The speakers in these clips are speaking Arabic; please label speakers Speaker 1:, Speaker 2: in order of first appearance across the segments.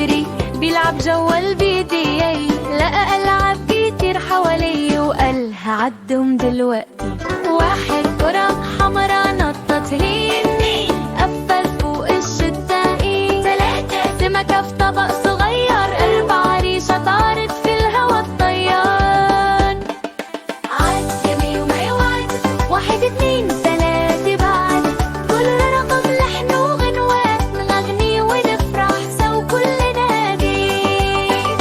Speaker 1: بدري بيلعب جوال بيدي، لقى ألعاب كتير حواليه وقال هعدهم دلوقتي. واحد كرة حمرا نطت هيني، قفل فوق الشتاقي، 3 سمكة في طبق صغير، 4 ريشة طارت في الهوا الطيان. عد يمي وما يوعد، 1 2 3 بعد، كل رقم لحن وغنوات، نغني ونفرح سوا كلنا بيه.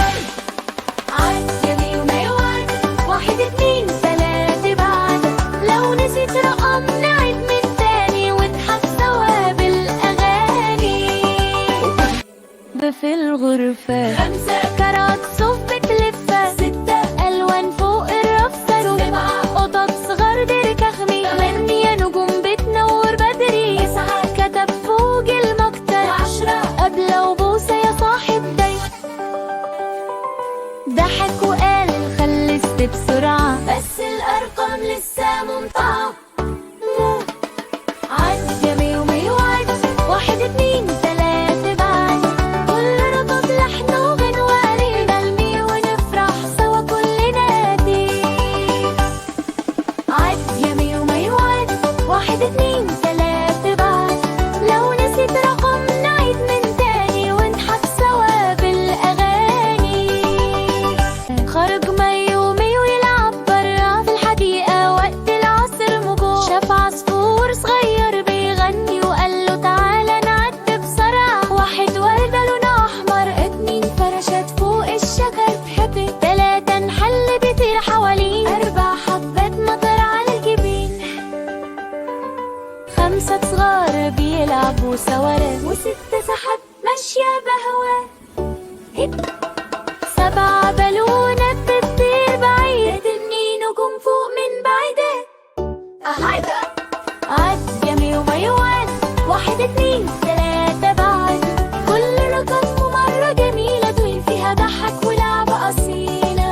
Speaker 1: عد يمي وما يوعد، 1 2 3 بعد، لو نسيت رقم نعيد من تاني ونضحك سوا بالأغاني. في الغرفة 5 كرات صوف بتلفة، 6 ألوان فوق الرفة، 7 قطط صغار دركخمي، 8 نجوم بتنور بدري، 9 كتب فوق المكتب، 10 قبلة وبوسة يا صاحب ضيف. ضحك وقال خلصت بسرعة، بس الأرقام لسه ممتعة. عد يمي وما يوعد، 1 2 3 بعد، كل رقم لحن وغنوة، نغني ونفرح سوا كلنا دي. عد يمي وما يوعد، 1 2 3 بعد، لو نسيت رقم نعيد من تاني ونضحك سوا بالأغاني. خرج ميو يلعب برا في الحديقة وقت العصر موجود، شاف عصفور صغير بيغني وقال له تعالى نعد بسرعة. 1 وردة لونها أحمر، 2 فراشات فوق الشجر تحب، 3 نحل بيطير حواليه، 4 حبات مطر على الجبين، 5 صغار بيلعبوا سوا، و6 سحاب ماشية بهواه. 7 بالونات بتطير بعيد، 2 نجوم فوق من بعيدات. عد يمي وما يوعد، 1 2 3 بعد، كل رقم مرة جميلة، دول فيها ضحك ولعبة أصيلة.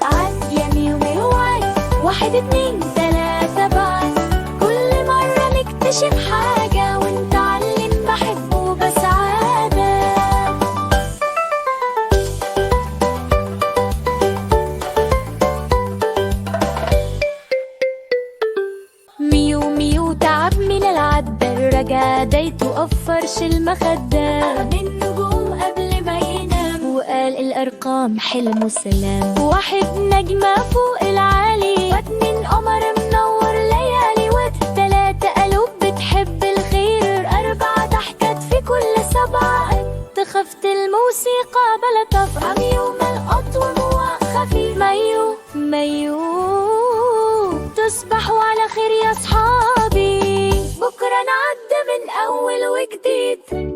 Speaker 1: عد يمي وما يوعد، 1 2 3 بعد، كل مرة نكتشف حاجة ونتعلم بحبه بسعادة. ميو تعب من العدة، رجع دايته قفرش المخدة، من نجوم قبل ما ينام وقال الأرقام حلم وسلام. 1 نجمة فوق العالي، 2 قمر منور ليالي، 3 قلوب بتحب الخير، 4 ضحكات في كل 7، خفت الموسيقى بلا طبع. ميو ملقط وموع خفيف، ميو تصبحوا على خير يا صحابي، بكرة نعد من أول وجديد.